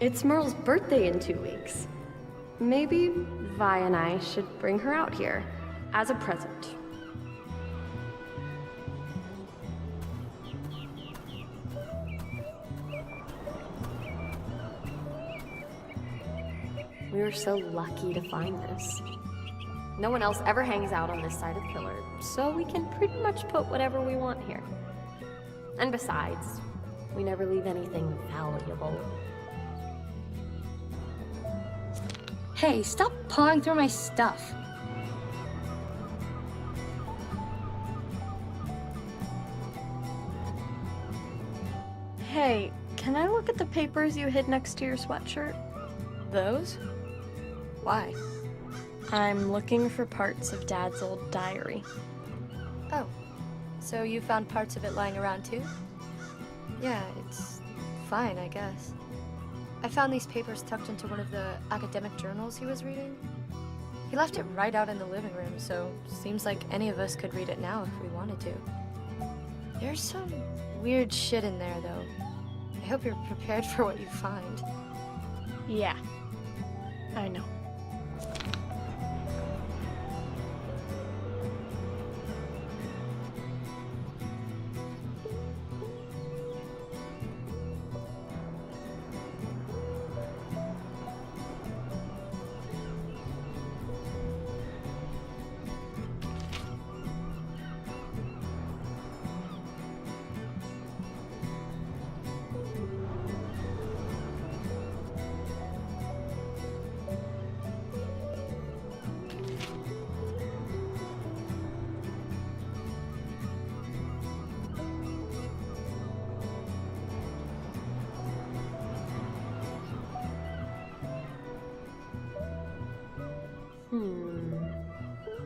It's Merle's birthday in 2 weeks. Maybe Vi and I should bring her out here as a present. We were so lucky to find this. No one else ever hangs out on this side of the pillar, so we can pretty much put whatever we want here. And besides, we never leave anything valuable. Hey, stop pawing through my stuff. Hey, can I look at the papers you hid next to your sweatshirt? Those? Why? I'm looking for parts of Dad's old diary. Oh, so you found parts of it lying around too? Yeah, it's fine, I guess. I found these papers tucked into one of the academic journals he was reading. He left it right out in the living room, so seems like any of us could read it now if we wanted to. There's some weird shit in there, though. I hope you're prepared for what you find. Yeah, I know.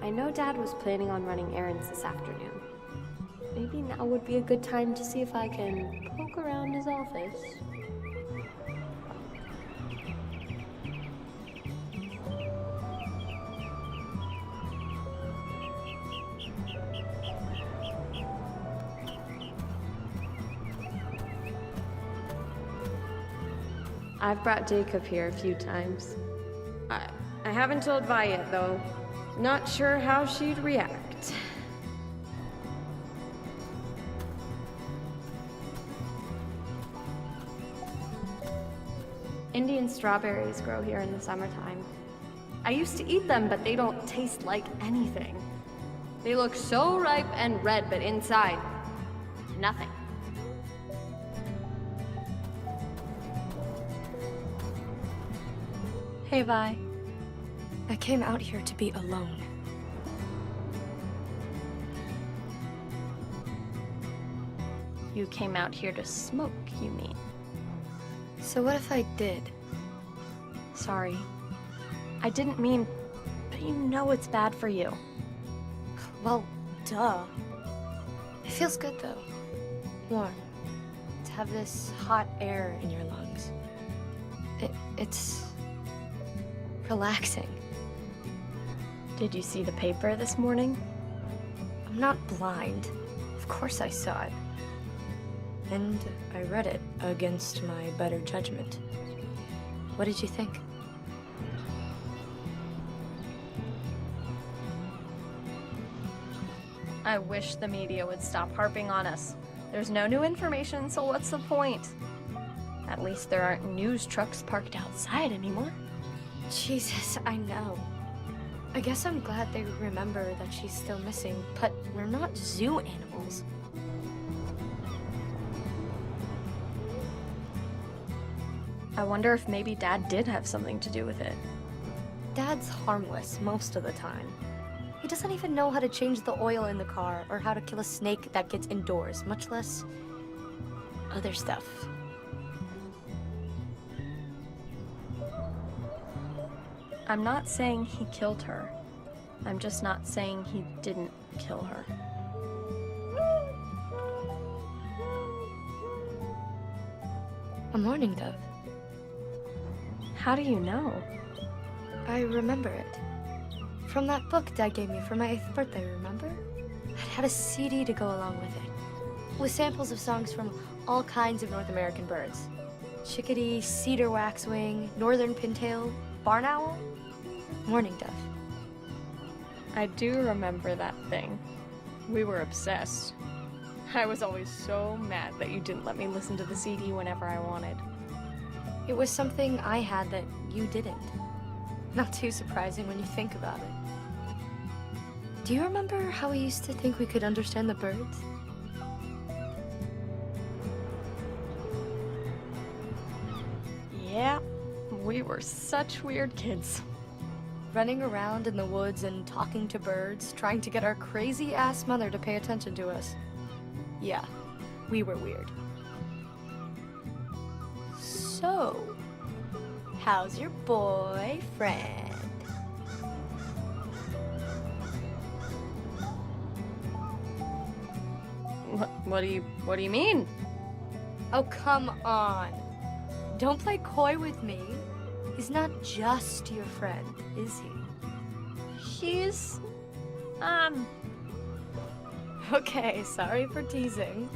I know Dad was planning on running errands this afternoon. Maybe now would be a good time to see if I can poke around his office. I've brought Jacob here a few times. I haven't told Vi yet, though. Not sure how she'd react. Indian strawberries grow here in the summertime. I used to eat them, but they don't taste like anything. They look so ripe and red, but inside, nothing. Hey, Vi. I came out here to be alone. You came out here to smoke, you mean? So what if I did? Sorry. I didn't mean, but you know it's bad for you. Well, duh. It feels good, though. Warm. To have this hot air in your lungs. It's relaxing. Did you see the paper this morning? I'm not blind. Of course I saw it. And I read it against my better judgment. What did you think? I wish the media would stop harping on us. There's no new information, so what's the point? At least there aren't news trucks parked outside anymore. Jesus, I know. I guess I'm glad they remember that she's still missing, but we're not zoo animals. I wonder if maybe Dad did have something to do with it. Dad's harmless most of the time. He doesn't even know how to change the oil in the car or how to kill a snake that gets indoors, much less other stuff. I'm not saying he killed her. I'm just not saying he didn't kill her. A mourning dove. How do you know? I remember it. From that book Dad gave me for my 8th birthday, remember? It had a CD to go along with it, with samples of songs from all kinds of North American birds. chickadee, cedar waxwing, northern pintail, barn owl, mourning dove. I do remember that thing. We were obsessed. I was always so mad that you didn't let me listen to the CD whenever I wanted. It was something I had that you didn't. Not too surprising when you think about it. Do you remember how we used to think we could understand the birds? Yeah, we were such weird kids. Running around in the woods and talking to birds, trying to get our crazy-ass mother to pay attention to us. Yeah, we were weird. So, how's your boyfriend? What do you mean? Oh, come on. Don't play coy with me. He's not just your friend, is he? He's, Okay, sorry for teasing.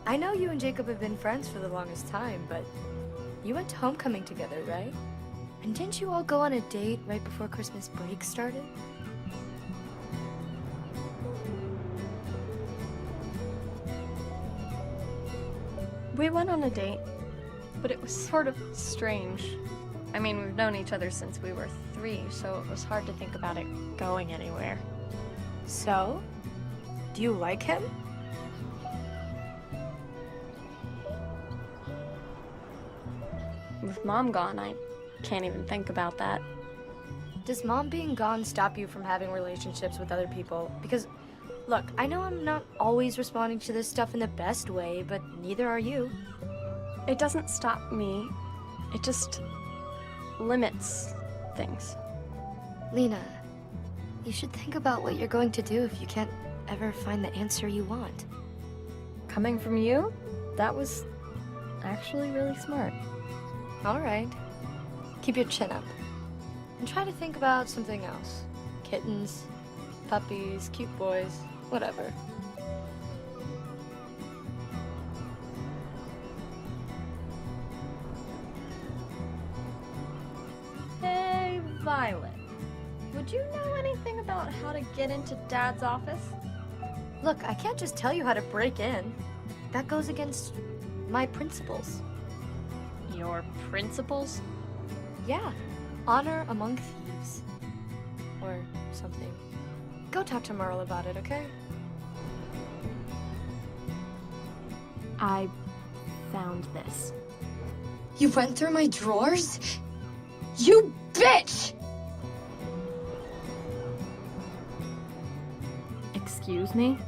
I know you and Jacob have been friends for the longest time, but you went to homecoming together, right? And didn't you all go on a date right before Christmas break started? We went on a date, but it was sort of strange. I mean, we've known each other since we were 3, so it was hard to think about it going anywhere. So? Do you like him? With Mom gone, I can't even think about that. Does Mom being gone stop you from having relationships with other people? Because, look, I know I'm not always responding to this stuff in the best way, but neither are you. It doesn't stop me. It just limits things. Lina, you should think about what you're going to do if you can't ever find the answer you want. Coming from you, that was actually really smart. All right. Keep your chin up. And try to think about something else. Kittens, puppies, cute boys, whatever. Hey, Violet. Would you know anything about how to get into Dad's office? Look, I can't just tell you how to break in. That goes against my principles. Your principles? Yeah, honor among thieves. Or something. Go talk to Merle about it, okay? I found this. You went through my drawers? You bitch! Excuse me?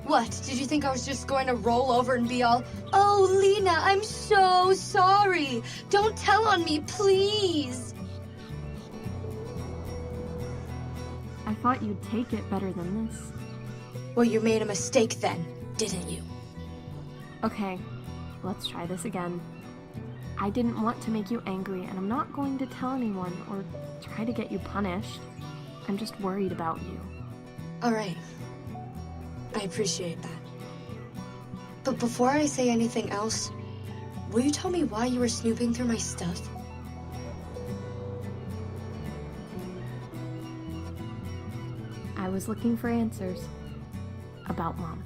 What, did you think I was just going to roll over and be all, "Oh, Lina, I'm so sorry. Don't tell on me, please." I thought you'd take it better than this. Well, you made a mistake then, didn't you? Okay, let's try this again. I didn't want to make you angry, and I'm not going to tell anyone or try to get you punished. I'm just worried about you. All right. I appreciate that. But before I say anything else, will you tell me why you were snooping through my stuff? I was looking for answers about Mom.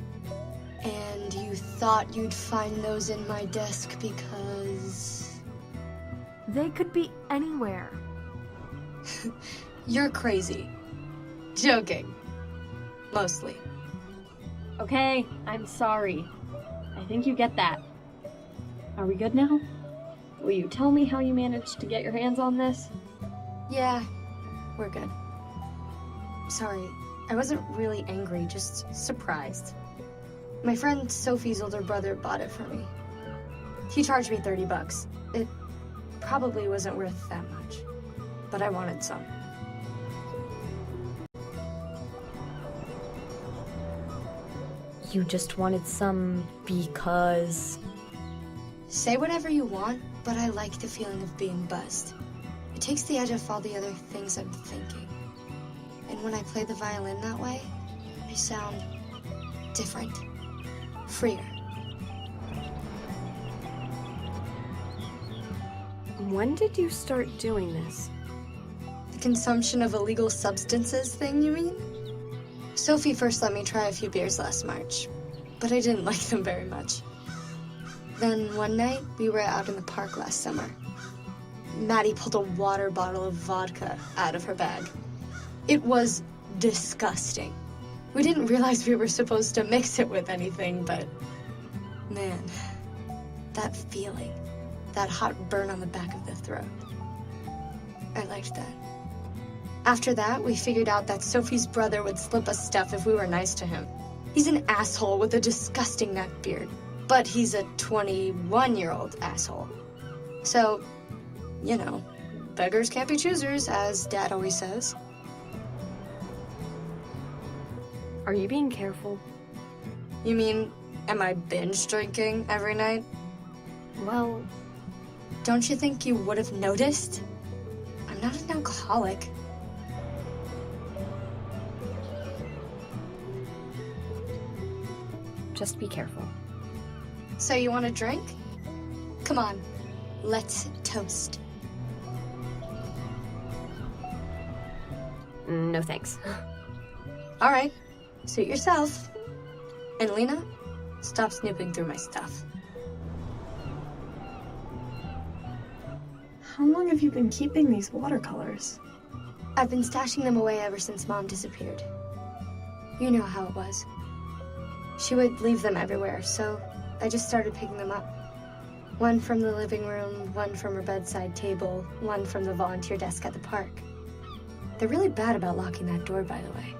And you thought you'd find those in my desk because... They could be anywhere. You're crazy. Joking. Mostly. Okay, I'm sorry. I think you get that. Are we good now? Will you tell me how you managed to get your hands on this? Yeah, we're good. Sorry, I wasn't really angry, just surprised. My friend Sophie's older brother bought it for me. He charged me $30. It probably wasn't worth that much, but I wanted some. You just wanted some because... Say whatever you want, but I like the feeling of being buzzed. It takes the edge off all the other things I'm thinking. And when I play the violin that way, I sound different, freer. When did you start doing this? The consumption of illegal substances thing, you mean? Sophie first let me try a few beers last March, but I didn't like them very much. Then one night, we were out in the park last summer. Maddie pulled a water bottle of vodka out of her bag. It was disgusting. We didn't realize we were supposed to mix it with anything, but man, that feeling, that hot burn on the back of the throat, I liked that. After that, we figured out that Sophie's brother would slip us stuff if we were nice to him. He's an asshole with a disgusting neck beard, but he's a 21-year-old asshole. So, you know, beggars can't be choosers, as Dad always says. Are you being careful? You mean, am I binge drinking every night? Well, Don't you think you would have noticed? I'm not an alcoholic. just be careful. So you want a drink? Come on, let's toast. No thanks. All right, suit yourself. And Lina, stop snooping through my stuff. How long have you been keeping these watercolors? I've been stashing them away ever since Mom disappeared. You know how it was. She would leave them everywhere, so I just started picking them up. One from the living room, one from her bedside table, one from the volunteer desk at the park. They're really bad about locking that door, by the way.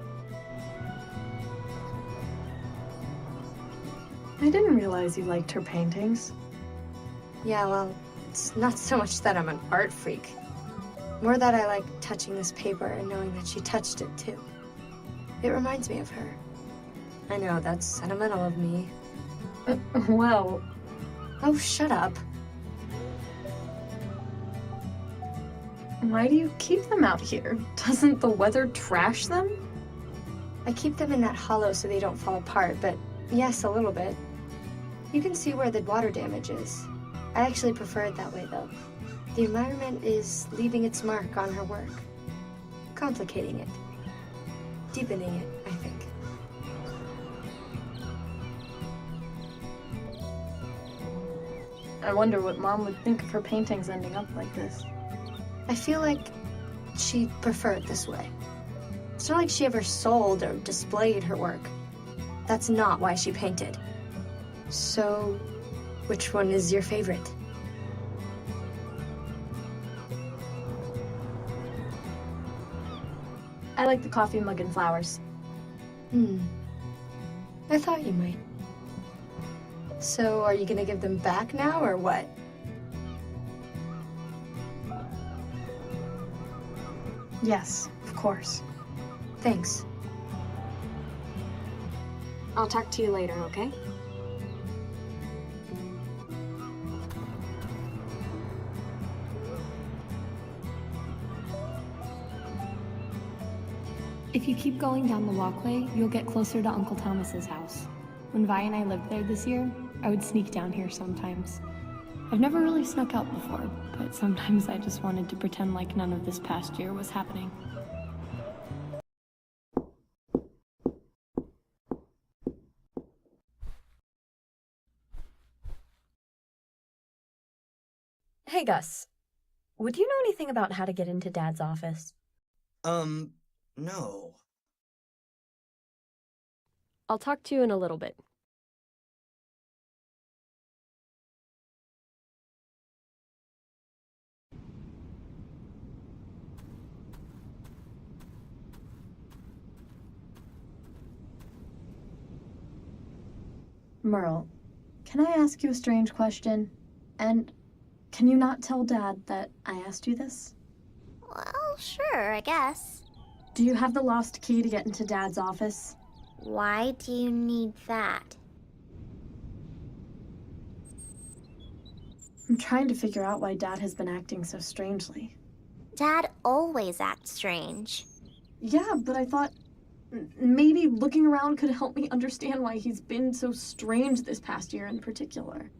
I didn't realize you liked her paintings. Yeah, well, it's not so much that I'm an art freak. More that I like touching this paper and knowing that she touched it, too. It reminds me of her. I know, that's sentimental of me. Well, Oh, shut up. why do you keep them out here? Doesn't the weather trash them? I keep them in that hollow so they don't fall apart, but yes, a little bit. You can see where the water damage is. I actually prefer it that way, though. The environment is leaving its mark on her work. Complicating it. Deepening it, I think. I wonder what Mom would think of her paintings ending up like this. I feel like she'd prefer it this way. It's not like she ever sold or displayed her work. That's not why she painted. So, which one is your favorite? I like the coffee mug and flowers. I thought you might. So, are you gonna give them back now, or what? Yes, of course. Thanks. I'll talk to you later, okay? If you keep going down the walkway, you'll get closer to Uncle Thomas's house. When Vi and I lived there this year, I would sneak down here sometimes. I've never really snuck out before, but sometimes I just wanted to pretend like none of this past year was happening. Hey, Gus. Would you know anything about how to get into Dad's office? No. I'll talk to you in a little bit. Merle, can I ask you a strange question? And can you not tell Dad that I asked you this? Well, sure, I guess. Do you have the lost key to get into Dad's office? Why do you need that? I'm trying to figure out why Dad has been acting so strangely. Dad always acts strange. Yeah, but I thought maybe looking around could help me understand why he's been so strange this past year in particular.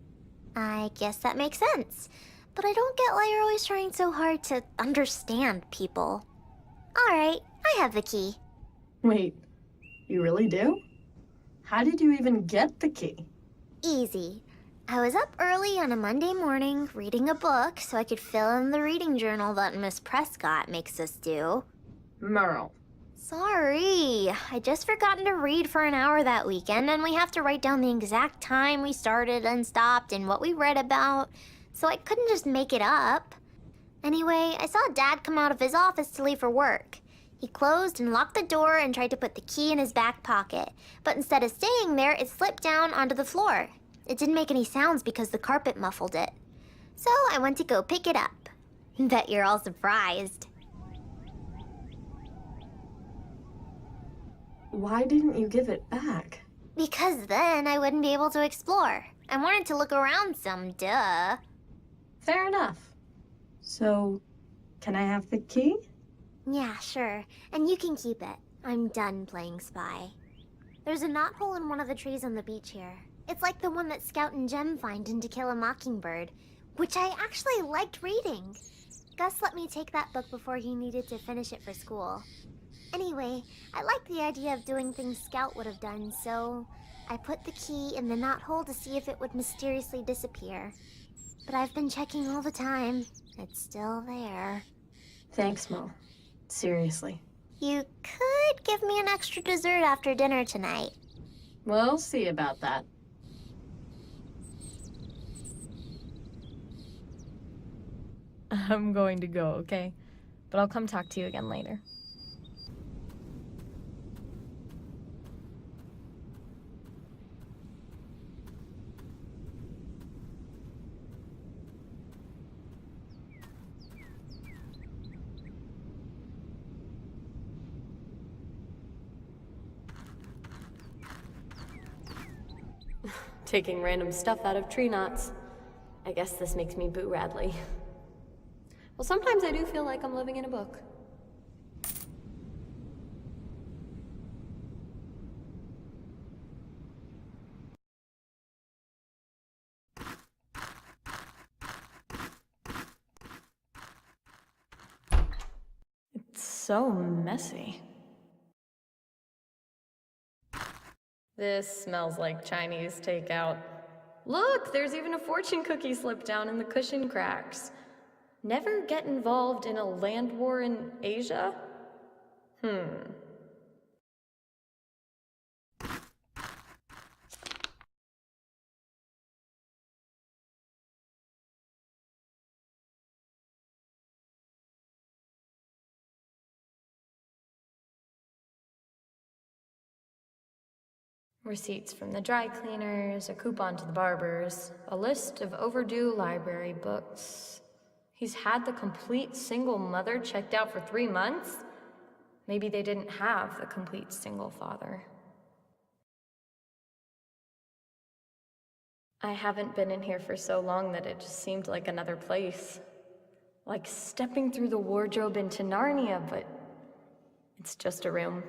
I guess that makes sense. but I don't get why you're always trying so hard to understand people. Alright, I have the key. Wait, you really do? How did you even get the key? Easy. I was up early on a Monday morning reading a book so I could fill in the reading journal that Miss Prescott makes us do. Merle. Sorry, I just forgotten to read for an hour that weekend, and we have to write down the exact time we started and stopped and what we read about, so I couldn't just make it up. Anyway, I saw Dad come out of his office to leave for work. He closed and locked the door and tried to put the key in his back pocket, but instead of staying there, it slipped down onto the floor. It didn't make any sounds because the carpet muffled it. So I went to go pick it up. Bet you're all surprised. Why didn't you give it back? Because then I wouldn't be able to explore. I wanted to look around some, duh. Fair enough. So, can I have the key? Yeah, sure. And you can keep it. I'm done playing spy. There's a knothole in one of the trees on the beach here. It's like the one that Scout and Jem find in To Kill a Mockingbird, which I actually liked reading. Gus let me take that book before he needed to finish it for school. Anyway, I liked the idea of doing things Scout would have done, so I put the key in the knothole to see if it would mysteriously disappear. But I've been checking all the time. It's still there. Thanks, Mo. Seriously. You could give me an extra dessert after dinner tonight. We'll see about that. I'm going to go, okay? But I'll come talk to you again later. Taking random stuff out of tree knots. I guess this makes me Boo Radley. Well, sometimes I do feel like I'm living in a book. It's so messy. This smells like Chinese takeout. Look, there's even a fortune cookie slipped down in the cushion cracks. Never get involved in a land war in Asia? Receipts from the dry cleaners, a coupon to the barbers, a list of overdue library books. He's had the complete single mother checked out for 3 months? Maybe they didn't have the complete single father. I haven't been in here for so long that it just seemed like another place. Like stepping through the wardrobe into Narnia, but it's just a room.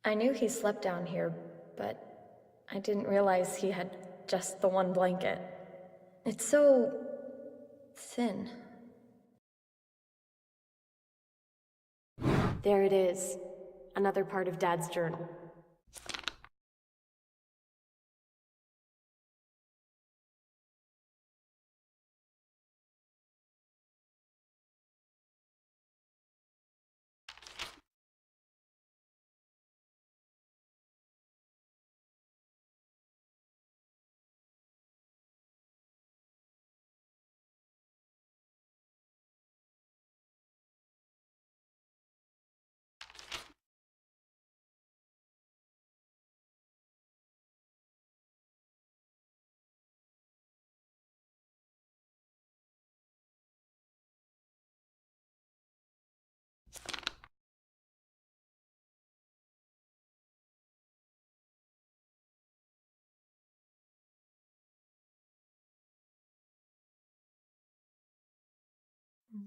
I knew he slept down here, but I didn't realize he had just the one blanket. It's so thin. There it is, another part of Dad's journal.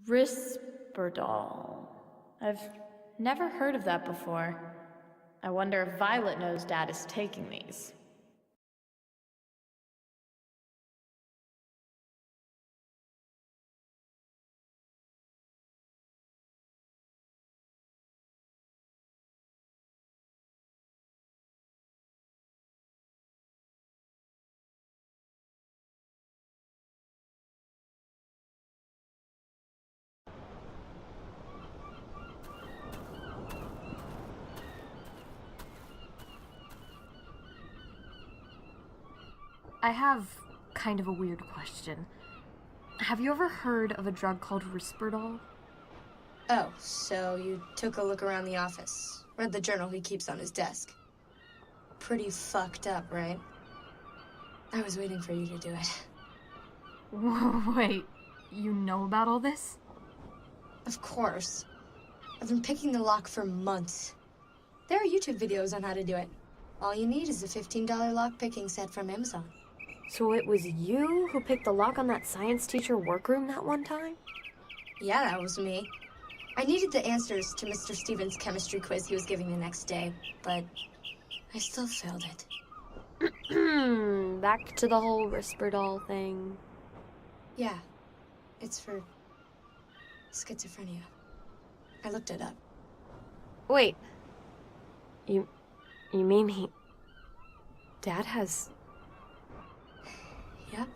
Risperdal. I've never heard of that before. I wonder if Violet knows Dad is taking these. I have kind of a weird question. Have you ever heard of a drug called Risperdal? Oh, so you took a look around the office. Read the journal he keeps on his desk. Pretty fucked up, right? I was waiting for you to do it. Wait, you know about all this? Of course. I've been picking the lock for months. There are YouTube videos on how to do it. All you need is a $15 lock picking set from Amazon. So it was you who picked the lock on that science teacher workroom that one time? Yeah, that was me. I needed the answers to Mr. Stevens' chemistry quiz he was giving the next day, but I still failed it. Back to the whole Risperdal thing. Yeah, it's for schizophrenia. I looked it up. Wait. You mean he... Dad has... Yep.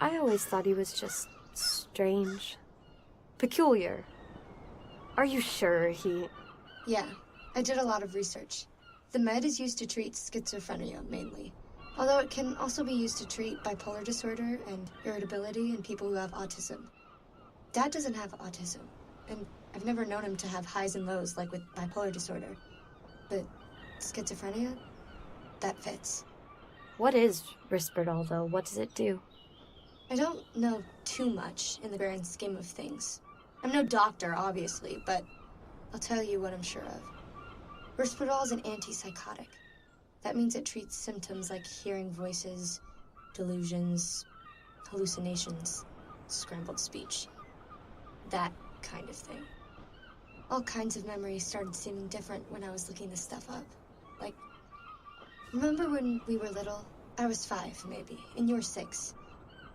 I always thought he was just strange. Peculiar. Are you sure he... Yeah, I did a lot of research. The med is used to treat schizophrenia, mainly. Although it can also be used to treat bipolar disorder and irritability in people who have autism. Dad doesn't have autism, and I've never known him to have highs and lows like with bipolar disorder. But schizophrenia? That fits. What is Risperdal, though? What does it do? I don't know too much in the grand scheme of things. I'm no doctor, obviously, but I'll tell you what I'm sure of. Risperdal is an antipsychotic. That means it treats symptoms like hearing voices, delusions, hallucinations, scrambled speech. That kind of thing. All kinds of memories started seeming different when I was looking this stuff up. Like, remember when we were little? I was 5, maybe, and you were 6.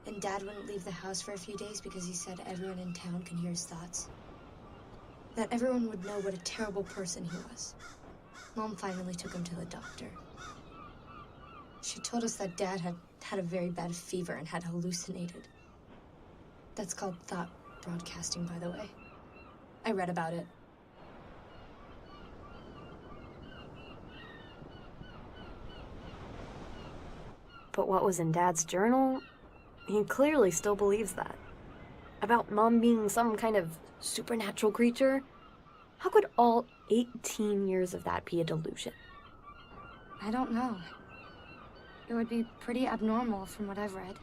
And Dad wouldn't leave the house for a few days because he said everyone in town can hear his thoughts. That everyone would know what a terrible person he was. Mom finally took him to the doctor. She told us that Dad had a very bad fever and had hallucinated. That's called thought broadcasting, by the way. I read about it. But what was in Dad's journal? He clearly still believes that. About Mom being some kind of supernatural creature? How could all 18 years of that be a delusion? I don't know. It would be pretty abnormal from what I've read.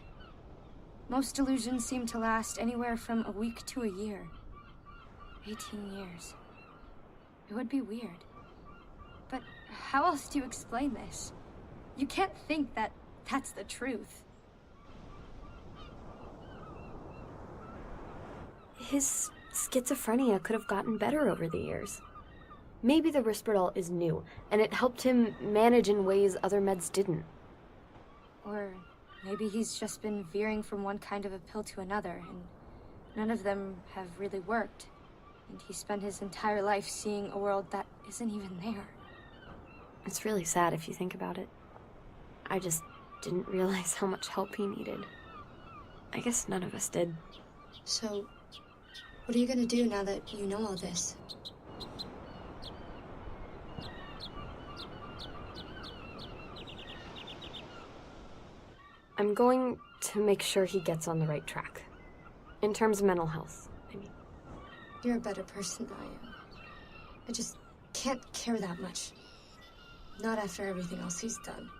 Most delusions seem to last anywhere from a week to a year. 18 years. It would be weird. But how else do you explain this? You can't think that that's the truth. His schizophrenia could have gotten better over the years. Maybe the Risperdal is new, and it helped him manage in ways other meds didn't. Or maybe he's just been veering from one kind of a pill to another, and none of them have really worked. And he spent his entire life seeing a world that isn't even there. It's really sad if you think about it. I just didn't realize how much help he needed. I guess none of us did. So, what are you gonna do now that you know all this? I'm going to make sure he gets on the right track. In terms of mental health, I mean. You're a better person than I am. I just can't care that much. Not after everything else he's done.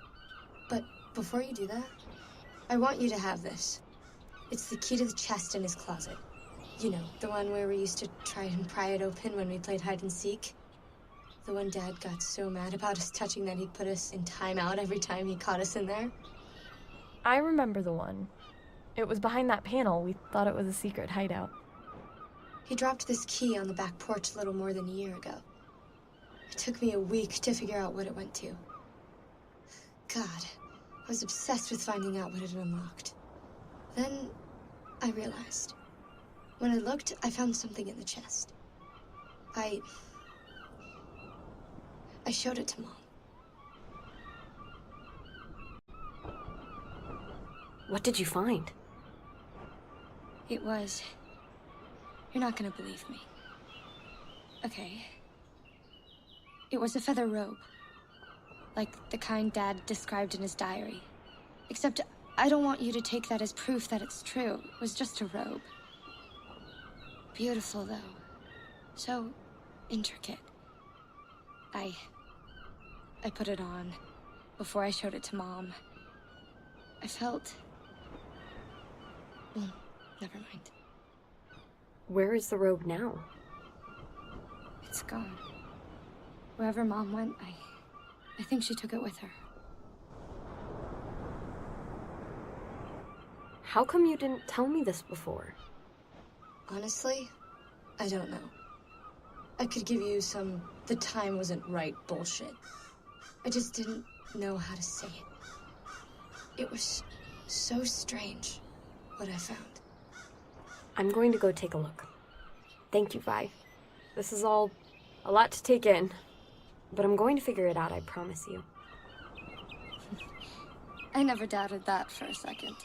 But before you do that, I want you to have this. It's the key to the chest in his closet. You know, the one where we used to try and pry it open when we played hide and seek. The one Dad got so mad about us touching that he'd put us in timeout every time he caught us in there. I remember the one. It was behind that panel. We thought it was a secret hideout. He dropped this key on the back porch a little more than a year ago. It took me a week to figure out what it went to. God, I was obsessed with finding out what it unlocked. Then I realized. When I looked, I found something in the chest. I showed it to Mom. What did you find? It was... You're not gonna believe me. Okay, It was a feather robe. Like the kind Dad described in his diary. Except I don't want you to take that as proof that it's true. It was just a robe. Beautiful, though. So intricate. I put it on before I showed it to Mom. I felt... Well, never mind. Where is the robe now? It's gone. Wherever Mom went, I think she took it with her. How come you didn't tell me this before? Honestly, I don't know. I could give you some "the time wasn't right" bullshit. I just didn't know how to say it. It was so strange, what I found. I'm going to go take a look. Thank you, Vi. This is all a lot to take in, but I'm going to figure it out, I promise you. I never doubted that for a second.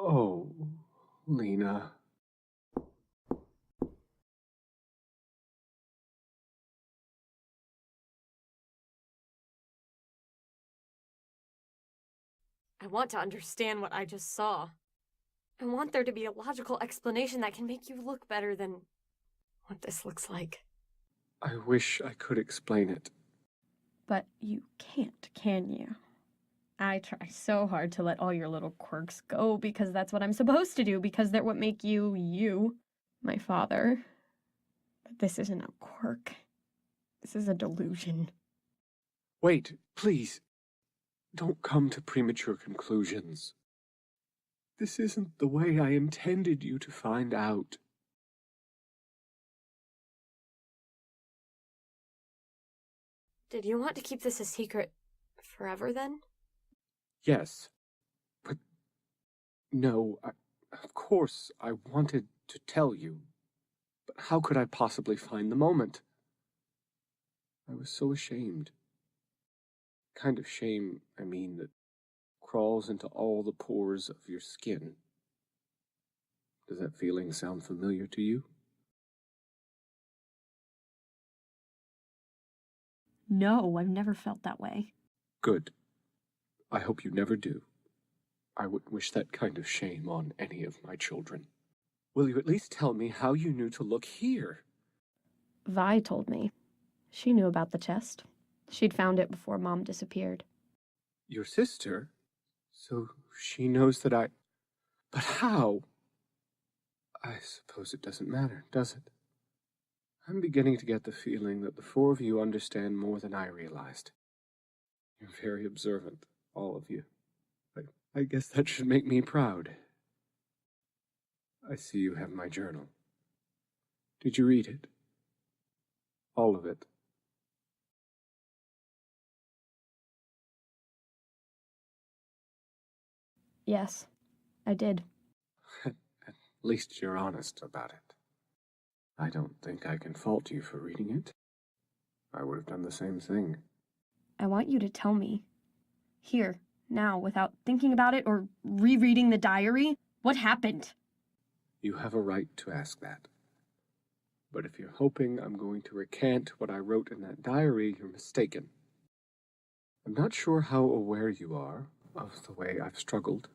Oh, Lina. I want to understand what I just saw. I want there to be a logical explanation that can make you look better than what this looks like. I wish I could explain it. But you can't, can you? I try so hard to let all your little quirks go because that's what I'm supposed to do, because they're what make you, you, my father. But this isn't a quirk. This is a delusion. Wait, please. Don't come to premature conclusions. This isn't the way I intended you to find out. Did you want to keep this a secret forever then? Yes, but no, of course I wanted to tell you, but how could I possibly find the moment? I was so ashamed. Kind of shame, I mean, that crawls into all the pores of your skin. Does that feeling sound familiar to you? No, I've never felt that way. Good. I hope you never do. I wouldn't wish that kind of shame on any of my children. Will you at least tell me how you knew to look here? Vi told me. She knew about the chest. She'd found it before Mom disappeared. Your sister? So she knows that I... But how? I suppose it doesn't matter, does it? I'm beginning to get the feeling that the four of you understand more than I realized. You're very observant, all of you. I guess that should make me proud. I see you have my journal. Did you read it? All of it? Yes, I did. At least you're honest about it. I don't think I can fault you for reading it. I would have done the same thing. I want you to tell me. Here, now, without thinking about it or rereading the diary, what happened? You have a right to ask that. But if you're hoping I'm going to recant what I wrote in that diary, you're mistaken. I'm not sure how aware you are of the way I've struggled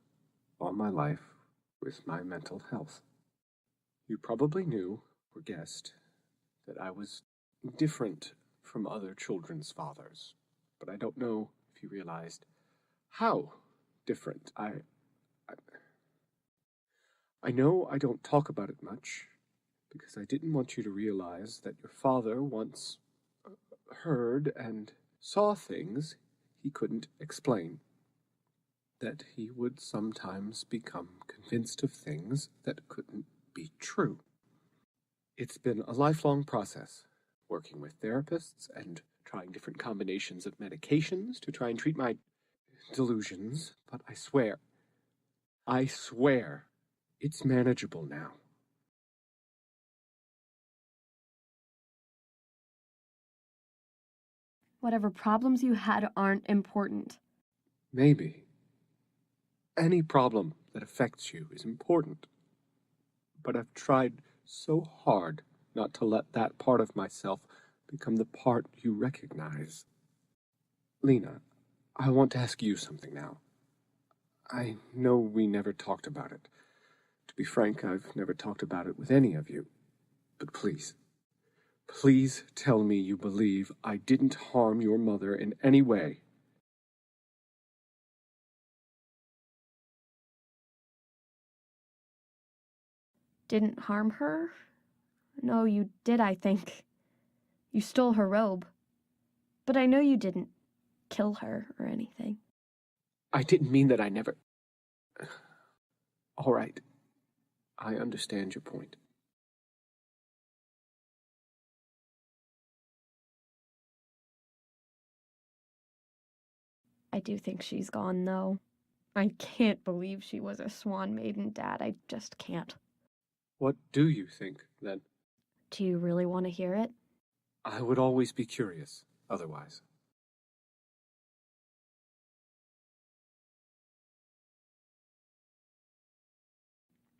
all my life with my mental health. You probably knew, or guessed, that I was different from other children's fathers, but I don't know if you realized how different. I know I don't talk about it much, because I didn't want you to realize that your father once heard and saw things he couldn't explain, that he would sometimes become convinced of things that couldn't be true. It's been a lifelong process, working with therapists and trying different combinations of medications to try and treat my delusions, but I swear, it's manageable now. Whatever problems you had aren't important. Maybe. Any problem that affects you is important. But I've tried so hard not to let that part of myself become the part you recognize. Lina, I want to ask you something now. I know we never talked about it. To be frank, I've never talked about it with any of you. But please tell me you believe I didn't harm your mother in any way. Didn't harm her? No, you did, I think. You stole her robe. But I know you didn't kill her or anything. I didn't mean that I never... All right. I understand your point. I do think she's gone, though. I can't believe she was a swan maiden, Dad. I just can't. What do you think, then? Do you really want to hear it? I would always be curious, otherwise.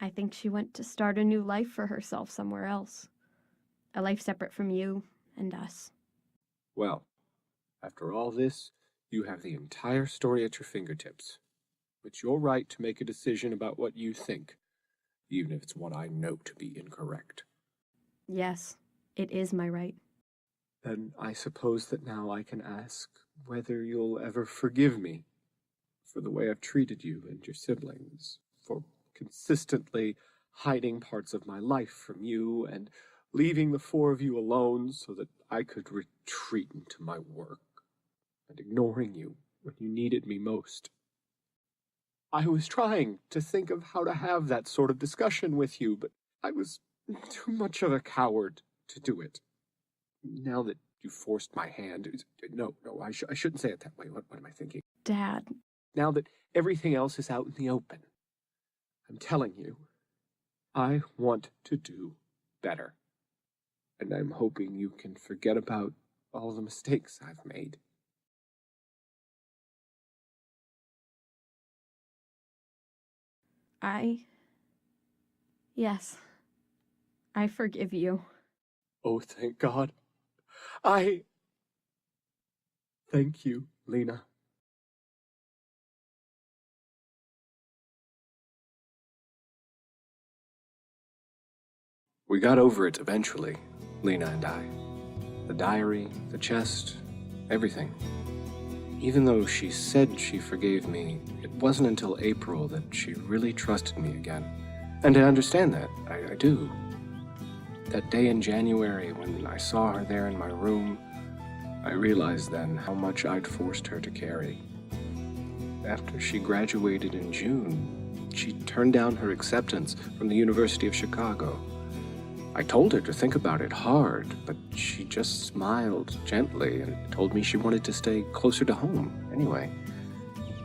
I think she went to start a new life for herself somewhere else. A life separate from you and us. Well, after all this, you have the entire story at your fingertips. It's your right to make a decision about what you think, even if it's what I know to be incorrect. Yes, it is my right. Then I suppose that now I can ask whether you'll ever forgive me for the way I've treated you and your siblings, for consistently hiding parts of my life from you and leaving the four of you alone so that I could retreat into my work, and ignoring you when you needed me most. I was trying to think of how to have that sort of discussion with you, but I was too much of a coward to do it. Now that you forced my hand... No, I shouldn't say it that way. What am I thinking? Dad. Now that everything else is out in the open, I'm telling you, I want to do better. And I'm hoping you can forget about all the mistakes I've made. Yes. I forgive you. Oh, thank God. Thank you, Lina. We got over it eventually, Lina and I. The diary, the chest, everything. Even though she said she forgave me, it wasn't until April that she really trusted me again. And I understand that. I do. That day in January when I saw her there in my room, I realized then how much I'd forced her to carry. After she graduated in June, she turned down her acceptance from the University of Chicago. I told her to think about it hard, but she just smiled gently and told me she wanted to stay closer to home anyway.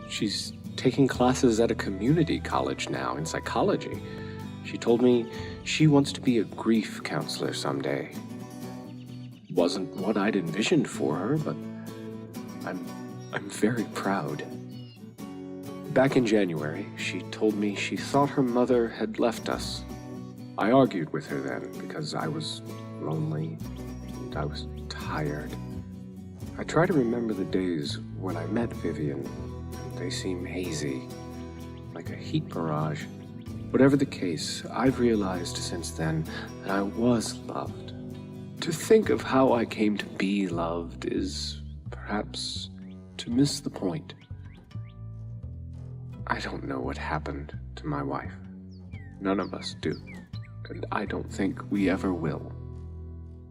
She's taking classes at a community college now in psychology. She told me she wants to be a grief counselor someday. Wasn't what I'd envisioned for her, but I'm very proud. Back in January, she told me she thought her mother had left us. I argued with her then because I was lonely, and I was tired. I try to remember the days when I met Vivian. They seem hazy, like a heat mirage. Whatever the case, I've realized since then that I was loved. To think of how I came to be loved is perhaps to miss the point. I don't know what happened to my wife. None of us do, and I don't think we ever will.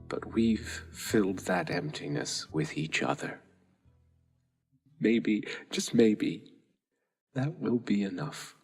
But we've filled that emptiness with each other. Maybe, just maybe, that will be enough.